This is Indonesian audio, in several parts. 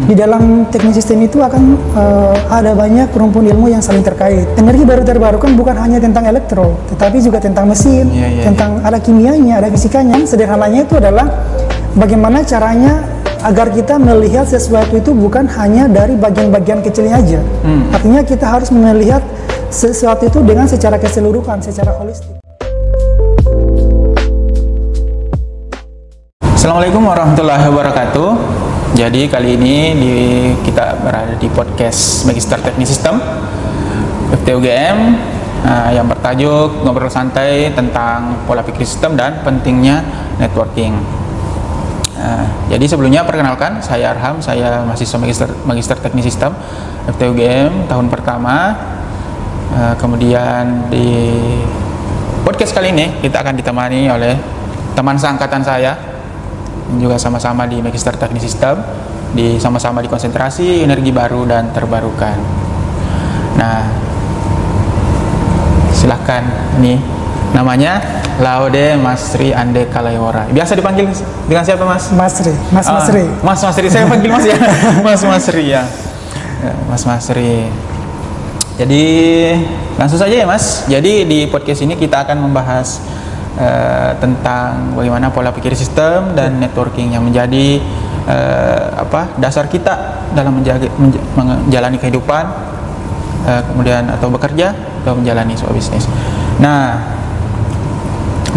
Di dalam teknik sistem itu akan ada banyak rumpun ilmu yang saling terkait. Energi baru terbarukan bukan hanya tentang elektro, tetapi juga tentang mesin, tentang ada kimianya, ada fisikanya. Sederhananya itu adalah bagaimana caranya agar kita melihat sesuatu itu bukan hanya dari bagian-bagian kecilnya aja. Artinya kita harus melihat sesuatu itu dengan secara keseluruhan, secara holistik. Assalamualaikum warahmatullahi wabarakatuh. Jadi kali ini kita berada di podcast Magister Teknik Sistem FTUGM yang bertajuk ngobrol santai tentang pola pikir sistem dan pentingnya networking. Jadi sebelumnya perkenalkan, saya Arham, saya mahasiswa Magister Teknik Sistem FTUGM tahun pertama. Kemudian di podcast kali ini kita akan ditemani oleh teman seangkatan saya, juga sama-sama di Magister Teknik Sistem, sama-sama di konsentrasi energi baru dan terbarukan. Nah, silahkan, nih namanya Laude Masri Ande Kalaiwara. Biasa dipanggil dengan siapa, Mas? Masri, Mas Masri. Mas Masri, saya panggil Mas ya. Mas Masri ya. Mas Masri. Jadi langsung saja ya, Mas. Jadi di podcast ini kita akan membahas tentang bagaimana pola pikir sistem dan networking yang menjadi dasar kita dalam menjalani kehidupan, kemudian atau bekerja atau menjalani sebuah bisnis. Nah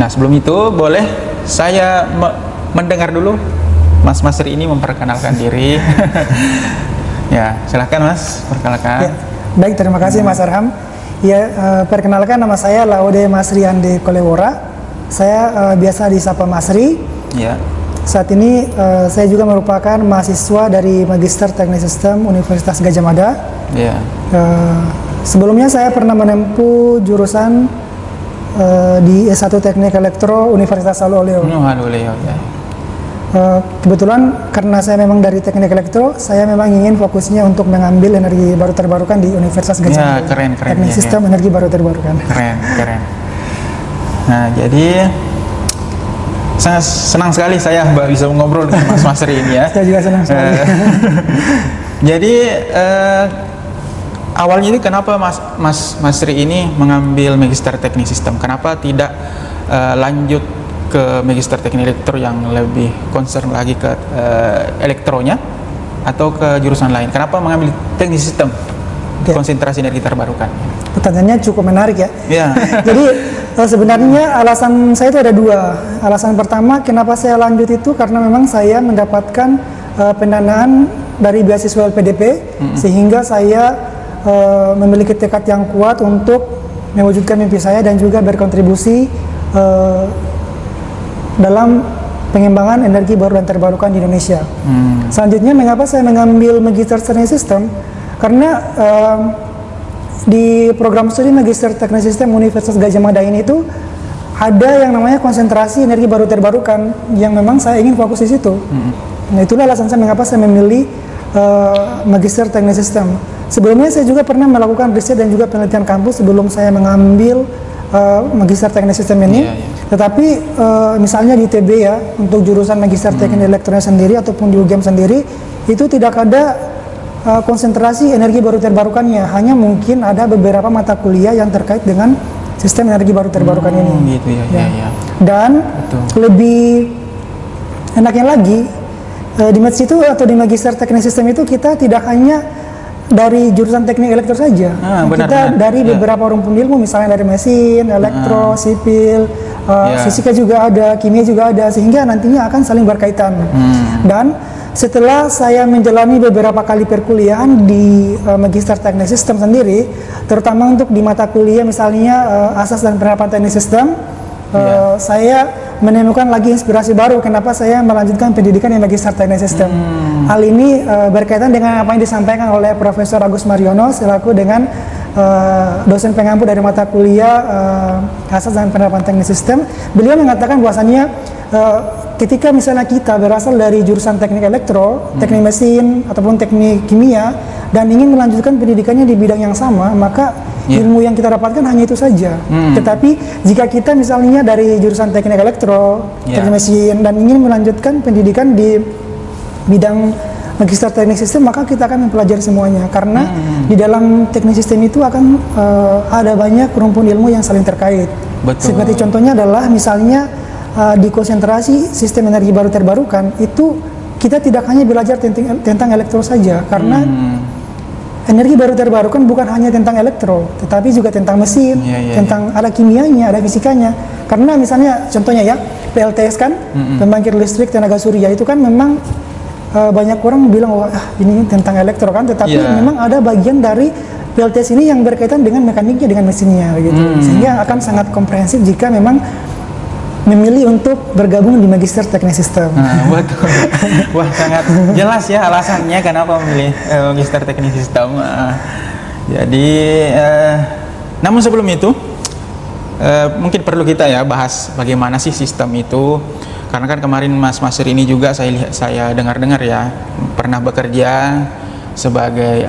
sebelum itu boleh saya mendengar dulu Mas Masri ini memperkenalkan diri. Ya, silakan Mas, perkenalkan. Ya, baik, terima kasih Mas Arham. Ya, perkenalkan, nama saya Laude Masri Ande Kalaiwara. Saya biasa disapa Masri. Ya. Saat ini saya juga merupakan mahasiswa dari Magister Teknik Sistem Universitas Gadjah Mada. Ya. Sebelumnya saya pernah menempuh jurusan di S1 Teknik Elektro Universitas Aluleo. Aluleo, ya. Kebetulan karena saya memang dari Teknik Elektro, saya memang ingin fokusnya untuk mengambil energi baru terbarukan di Universitas Gadjah Mada. Keren. Teknik Sistem Energi Baru Terbarukan. Keren. Nah, jadi sangat senang sekali saya bisa ngobrol dengan Mas Masri ini ya. Saya juga senang sekali. Jadi awalnya ini kenapa Mas Masri ini mengambil Magister Teknik Sistem? Kenapa tidak lanjut ke Magister Teknik Elektro yang lebih concern lagi ke elektronya atau ke jurusan lain? Kenapa mengambil Teknik Sistem? Konsentrasi energi terbarukan. Pertanyaannya cukup menarik ya. Ya. Jadi sebenarnya alasan saya itu ada dua. Alasan pertama kenapa saya lanjut itu karena memang saya mendapatkan pendanaan dari beasiswa LPDP, sehingga saya memiliki tekad yang kuat untuk mewujudkan mimpi saya dan juga berkontribusi dalam pengembangan energi baru dan terbarukan di Indonesia. Selanjutnya, mengapa saya mengambil Magister Teknik Sistem? Karena di program studi Magister Teknik Sistem Universitas Gadjah Mada ini itu ada yang namanya konsentrasi energi baru terbarukan yang memang saya ingin fokus di situ. Nah, itulah alasan saya mengapa saya memilih Magister Teknik Sistem. Sebelumnya saya juga pernah melakukan riset dan juga penelitian kampus sebelum saya mengambil Magister Teknik Sistem ini. Tetapi misalnya di TB ya, untuk jurusan Magister Teknik Elektronik sendiri ataupun di UGM sendiri itu tidak ada konsentrasi energi baru terbarukannya. Hanya mungkin ada beberapa mata kuliah yang terkait dengan sistem energi baru terbarukan ini. Gitu ya. Dan lebih enaknya lagi di METS itu atau di Magister Teknik Sistem itu kita tidak hanya dari jurusan teknik elektro saja. Kita dari beberapa rumpun ilmu, misalnya dari mesin, elektro, sipil, fisika juga ada, kimia juga ada, sehingga nantinya akan saling berkaitan. Dan setelah saya menjalani beberapa kali perkuliahan di Magister Teknik Sistem sendiri, terutama untuk di mata kuliah misalnya asas dan penerapan teknik sistem, saya menemukan lagi inspirasi baru kenapa saya melanjutkan pendidikan di Magister Teknik Sistem. Hal ini berkaitan dengan apa yang disampaikan oleh Profesor Agus Mariono selaku dengan dosen pengampu dari mata kuliah asas dan penerapan teknik sistem. Beliau mengatakan bahwasannya ketika misalnya kita berasal dari jurusan teknik elektro, teknik mesin, ataupun teknik kimia, dan ingin melanjutkan pendidikannya di bidang yang sama, maka ilmu yang kita dapatkan hanya itu saja. Tetapi jika kita misalnya dari jurusan teknik elektro, teknik mesin, dan ingin melanjutkan pendidikan di bidang magister teknik sistem, maka kita akan mempelajari semuanya. Karena di dalam teknik sistem itu akan ada banyak rumpun ilmu yang saling terkait. Betul. Seperti contohnya adalah misalnya di konsentrasi sistem energi baru terbarukan, itu kita tidak hanya belajar tentang elektro saja, karena energi baru terbarukan bukan hanya tentang elektro, tetapi juga tentang mesin, tentang ada kimianya, ada fisikanya. Karena misalnya contohnya ya, PLTS kan, pembangkit listrik tenaga surya, itu kan memang banyak orang bilang wah ini tentang elektro kan, tetapi memang ada bagian dari PLTS ini yang berkaitan dengan mekaniknya, dengan mesinnya gitu. Sehingga akan sangat komprehensif jika memang memilih untuk bergabung di Magister Teknik Sistem. Betul. Wah, sangat jelas ya alasannya kenapa memilih Magister Teknik Sistem. Jadi, namun sebelum itu, mungkin perlu kita ya bahas bagaimana sih sistem itu. Karena kan kemarin Mas Masri ini juga saya dengar-dengar ya pernah bekerja sebagai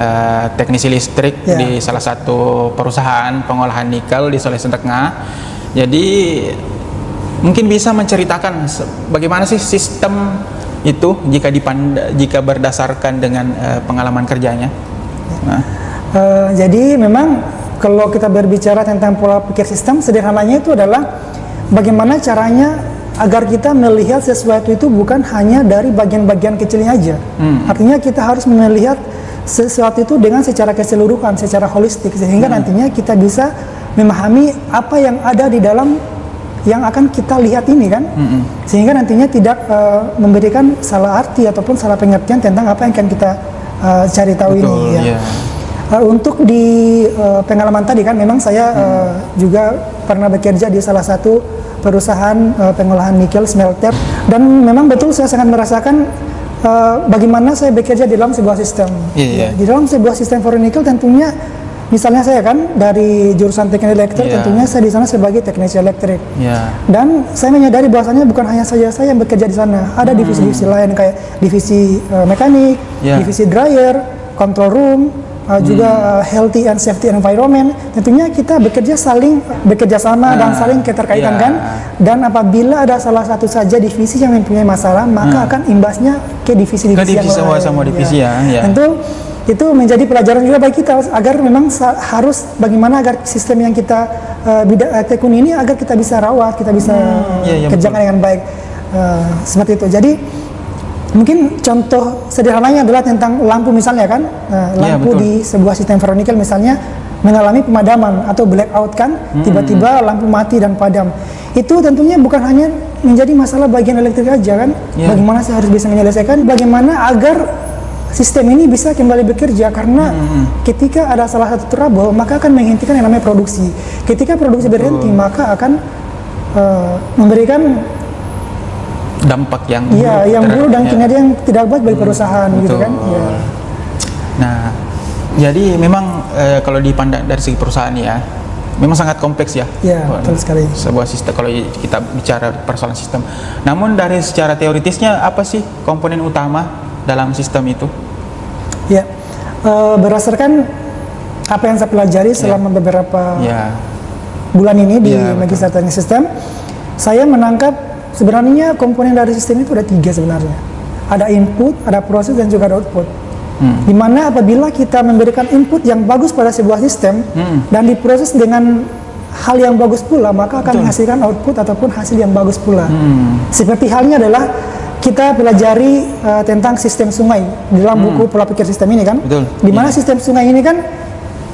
teknisi listrik di salah satu perusahaan pengolahan nikel di Sulawesi Tengah. Jadi mungkin bisa menceritakan bagaimana sih sistem itu jika berdasarkan dengan pengalaman kerjanya. Jadi memang kalau kita berbicara tentang pola pikir sistem, sederhananya itu adalah bagaimana caranya agar kita melihat sesuatu itu bukan hanya dari bagian-bagian kecilnya aja. Artinya kita harus melihat sesuatu itu dengan secara keseluruhan, secara holistik, sehingga nantinya kita bisa memahami apa yang ada di dalam yang akan kita lihat ini kan, sehingga nantinya tidak memberikan salah arti ataupun salah pengertian tentang apa yang akan kita cari tahu. Betul, ini ya. Untuk di pengalaman tadi kan, memang saya juga pernah bekerja di salah satu perusahaan pengolahan nikel smelter, dan memang betul saya sangat merasakan bagaimana saya bekerja di dalam sebuah sistem. Di dalam sebuah sistem for nikel tentunya, misalnya saya kan dari jurusan teknik elektrik, tentunya saya di sana sebagai teknisi elektrik. Dan saya menyadari bahwasanya bukan hanya saja saya yang bekerja di sana, ada divisi-divisi lain kayak divisi mekanik, divisi dryer, control room, juga healthy and safety environment. Tentunya kita saling bekerja sama dan saling keterkaitan kan. Dan apabila ada salah satu saja divisi yang mempunyai masalah, maka akan imbasnya ke divisi-divisi yang lain. Sama divisi Tentu itu menjadi pelajaran juga bagi kita, agar memang harus bagaimana agar sistem yang kita tekuni ini agar kita bisa rawat, kita bisa kerjakan dengan baik, seperti itu. Jadi mungkin contoh sederhananya adalah tentang lampu misalnya kan, lampu di sebuah sistem ferronikel misalnya mengalami pemadaman atau blackout kan, tiba-tiba lampu mati dan padam. Itu tentunya bukan hanya menjadi masalah bagian elektrik aja kan, bagaimana saya harus bisa menyelesaikan, bagaimana agar sistem ini bisa kembali bekerja, karena ketika ada salah satu trouble maka akan menghentikan yang namanya produksi. Ketika produksi berhenti maka akan memberikan dampak yang buruk dan kinerja yang tidak baik bagi perusahaan gitu kan. Nah, jadi memang kalau dipandang dari segi perusahaan ya, memang sangat kompleks ya. Betul sekali. Sebuah sistem kalau kita bicara persoalan sistem. Namun dari secara teoritisnya apa sih komponen utama dalam sistem itu? Berdasarkan apa yang saya pelajari selama beberapa bulan ini di Magister Teknik Sistem, saya menangkap sebenarnya komponen dari sistem itu ada 3 sebenarnya. Ada input, ada proses, dan juga ada output. Dimana apabila kita memberikan input yang bagus pada sebuah sistem dan diproses dengan hal yang bagus pula, maka akan menghasilkan output ataupun hasil yang bagus pula. Seperti halnya adalah kita pelajari tentang sistem sungai di dalam buku pola pikir sistem ini kan, dimana sistem sungai ini kan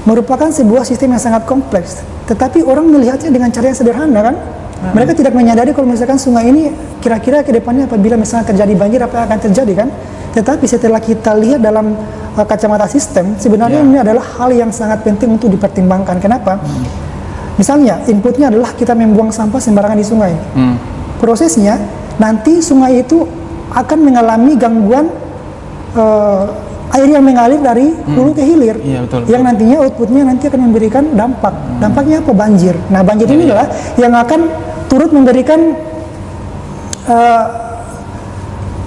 merupakan sebuah sistem yang sangat kompleks, tetapi orang melihatnya dengan cara yang sederhana kan. Mereka tidak menyadari kalau misalkan sungai ini kira-kira ke depannya apabila misalnya terjadi banjir apa yang akan terjadi kan. Tetapi setelah kita lihat dalam kacamata sistem, sebenarnya ini adalah hal yang sangat penting untuk dipertimbangkan. Kenapa? Misalnya inputnya adalah kita membuang sampah sembarangan di sungai. Prosesnya nanti sungai itu akan mengalami gangguan air yang mengalir dari hulu ke hilir, yang nantinya outputnya nanti akan memberikan dampak. Dampaknya apa? Banjir. Nah, banjir inilah yang akan turut memberikan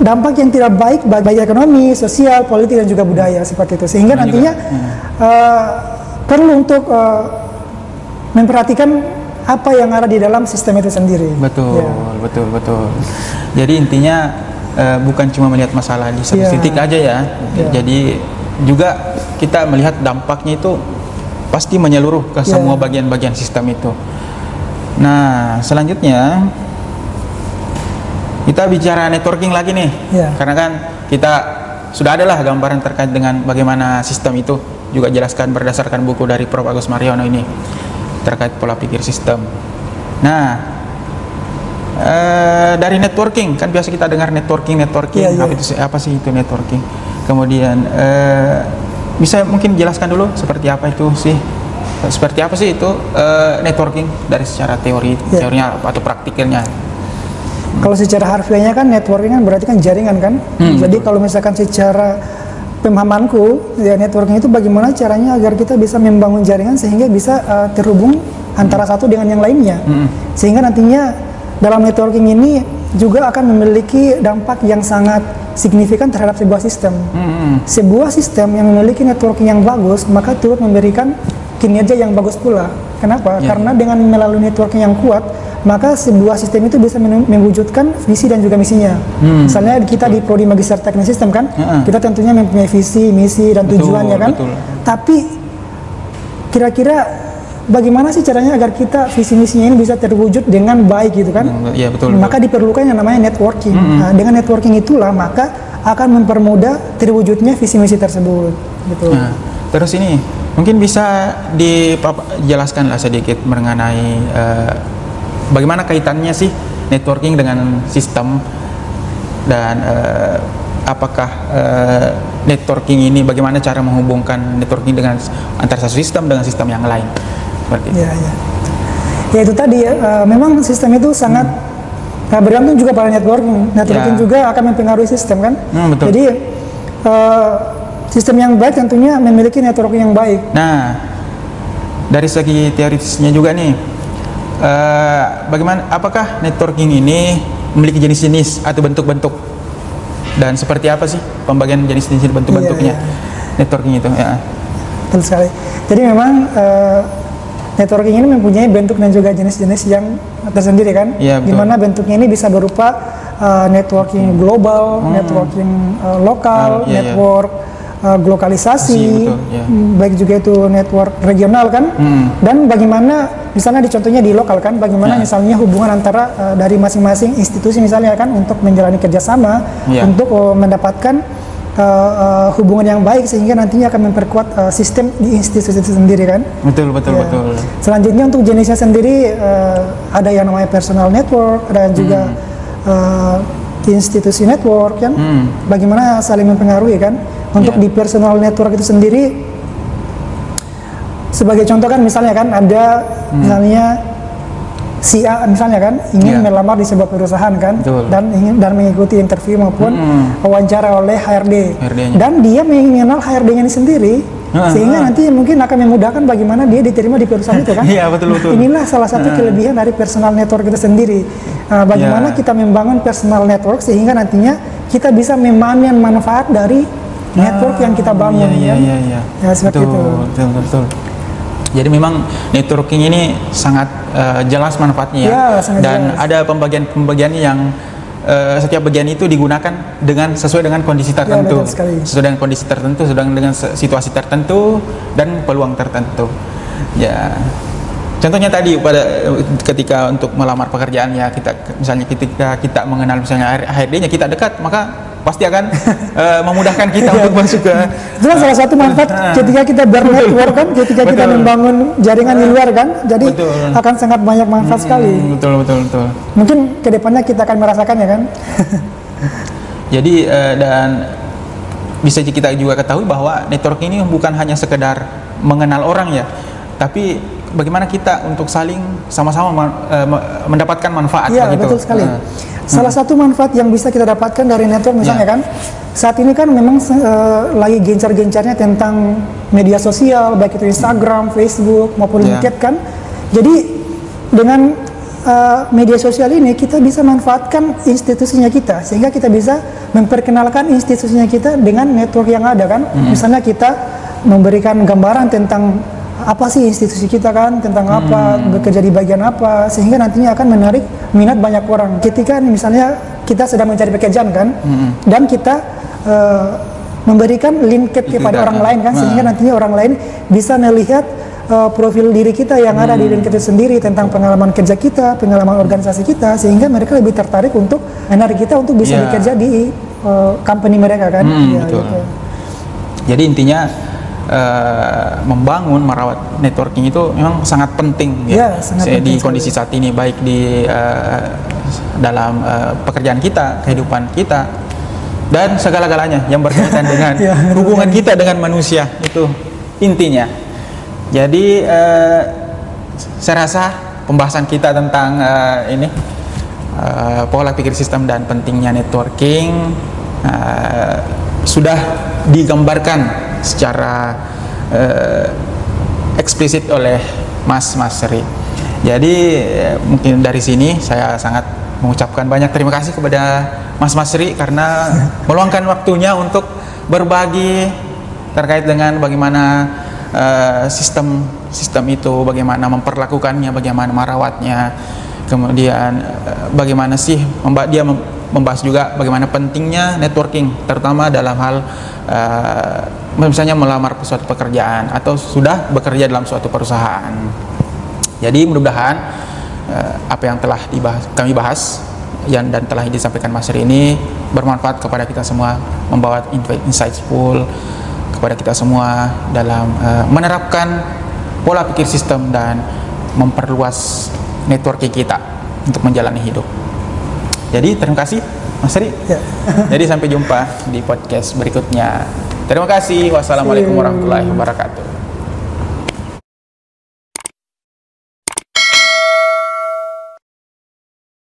dampak yang tidak baik bagi ekonomi, sosial, politik, dan juga budaya seperti itu. Sehingga nantinya perlu untuk memperhatikan apa yang ada di dalam sistem itu sendiri. Betul. Jadi intinya bukan cuma melihat masalah di satu titik aja ya. Jadi juga kita melihat dampaknya itu pasti menyeluruh ke semua bagian-bagian sistem itu. Nah, selanjutnya kita bicara networking lagi nih, karena kan kita sudah adalah gambaran terkait dengan bagaimana sistem itu, juga jelaskan berdasarkan buku dari Prof. Agus Mariono ini terkait pola pikir sistem. Nah, dari networking kan biasa kita dengar networking, apa sih itu networking? Kemudian bisa mungkin jelaskan dulu seperti apa itu sih? Seperti apa sih itu networking dari secara teorinya atau praktiknya? Kalau secara harfiahnya kan networking kan berarti kan jaringan kan. Jadi kalau misalkan secara pemahamanku ya, networking itu bagaimana caranya agar kita bisa membangun jaringan sehingga bisa terhubung antara satu dengan yang lainnya. Sehingga nantinya dalam networking ini juga akan memiliki dampak yang sangat signifikan terhadap sebuah sistem. Sebuah sistem yang memiliki networking yang bagus maka turut memberikan kinerja yang bagus pula. Kenapa? Karena dengan melalui networking yang kuat, maka sebuah sistem itu bisa mewujudkan visi dan juga misinya. Misalnya kita di Prodi Magister Teknik Sistem kan, kita tentunya mempunyai visi, misi dan tujuannya kan. Tapi kira-kira bagaimana sih caranya agar kita visi misinya ini bisa terwujud dengan baik gitu kan? Maka diperlukan yang namanya networking. Nah, dengan networking itulah maka akan mempermudah terwujudnya visi misi tersebut. Gitu. Nah, terus ini mungkin bisa dijelaskanlah sedikit mengenai bagaimana kaitannya sih networking dengan sistem dan apakah networking ini bagaimana cara menghubungkan networking dengan antara satu sistem dengan sistem yang lain? Ya itu tadi ya, memang sistem itu sangat bergantung juga pada networking. Networking juga akan mempengaruhi sistem kan. Jadi sistem yang baik tentunya memiliki networking yang baik. Nah, dari segi teoritisnya juga nih, bagaimana? Apakah networking ini memiliki jenis-jenis atau bentuk-bentuk? Dan seperti apa sih pembagian jenis-jenis bentuk-bentuknya networking itu? Betul sekali. Jadi memang networking ini mempunyai bentuk dan juga jenis-jenis yang tersendiri kan. Dimana bentuknya ini bisa berupa networking global, networking lokal, network glokalisasi, baik juga itu network regional kan, dan bagaimana misalnya contohnya di lokal kan, bagaimana misalnya hubungan antara dari masing-masing institusi misalnya kan untuk menjalani kerjasama untuk mendapatkan hubungan yang baik sehingga nantinya akan memperkuat sistem di institusi itu sendiri kan. Betul. Selanjutnya untuk jenisnya sendiri ada yang namanya personal network, ada juga institusi network kan, bagaimana saling mempengaruhi kan. Untuk di personal network itu sendiri, sebagai contoh kan misalnya kan ada misalnya si A misalnya kan ingin melamar di sebuah perusahaan kan, dan mengikuti interview maupun wawancara oleh HRD, dan dia mengenal HRD-nya ini sendiri, sehingga nanti mungkin akan memudahkan bagaimana dia diterima di perusahaan itu kan. Betul. Inilah salah satu kelebihan dari personal network itu sendiri. Bagaimana kita membangun personal network sehingga nantinya kita bisa memanen manfaat dari network yang kita bangun. Seperti itu. Betul. Jadi memang networking ini sangat jelas manfaatnya dan jelas. Ada pembagian-pembagiannya yang setiap bagian itu digunakan sesuai dengan kondisi tertentu, sesuai dengan kondisi tertentu, sesuai dengan situasi tertentu dan peluang tertentu. Contohnya tadi ketika untuk melamar pekerjaan ya, misalnya ketika kita mengenal misalnya HRD-nya, kita dekat, maka pasti akan memudahkan kita untuk masuk ke. Itu salah satu manfaat ketika kita bernetwork kan, ketika kita membangun jaringan di luar kan, jadi akan sangat banyak manfaat sekali. Betul. Mungkin kedepannya kita akan merasakannya kan. Jadi dan bisa kita juga ketahui bahwa network ini bukan hanya sekedar mengenal orang ya, tapi bagaimana kita untuk saling sama-sama mendapatkan manfaat. Betul sekali. Salah satu manfaat yang bisa kita dapatkan dari network misalnya kan, saat ini kan memang lagi gencar-gencarnya tentang media sosial, baik itu Instagram, Facebook maupun LinkedIn kan. Jadi dengan media sosial ini kita bisa manfaatkan institusinya kita, sehingga kita bisa memperkenalkan institusinya kita dengan network yang ada kan. Misalnya kita memberikan gambaran tentang apa sih institusi kita kan, tentang apa, bekerja di bagian apa, sehingga nantinya akan menarik minat banyak orang. Ketika misalnya kita sedang mencari pekerjaan kan, dan kita memberikan linkage kepada orang lain kan, sehingga nantinya orang lain bisa melihat profil diri kita yang ada di LinkedIn sendiri tentang pengalaman kerja kita, pengalaman organisasi kita, sehingga mereka lebih tertarik untuk menarik kita untuk bisa bekerja di company mereka kan. Betul. Gitu. Jadi intinya membangun, merawat networking itu memang sangat penting sangat penting di kondisi saat ini, baik di dalam pekerjaan kita, kehidupan kita, dan segala-galanya yang berkaitan dengan hubungan kita dengan manusia, itu intinya. Jadi saya rasa pembahasan kita tentang pola pikir sistem dan pentingnya networking sudah digambarkan secara eksplisit oleh Mas Sri. Jadi mungkin dari sini saya sangat mengucapkan banyak terima kasih kepada Mas Sri karena meluangkan waktunya untuk berbagi terkait dengan bagaimana sistem itu, bagaimana memperlakukannya, bagaimana merawatnya, kemudian bagaimana sih dia membahas juga bagaimana pentingnya networking, terutama dalam hal misalnya melamar suatu pekerjaan atau sudah bekerja dalam suatu perusahaan. Jadi mudah-mudahan apa yang telah kami bahas dan telah disampaikan Mas Sri ini bermanfaat kepada kita semua, membawa insightful kepada kita semua dalam menerapkan pola pikir sistem dan memperluas networking kita untuk menjalani hidup. Jadi terima kasih Mas Sri. Jadi sampai jumpa di podcast berikutnya. Terima kasih. Wassalamualaikum warahmatullahi wabarakatuh.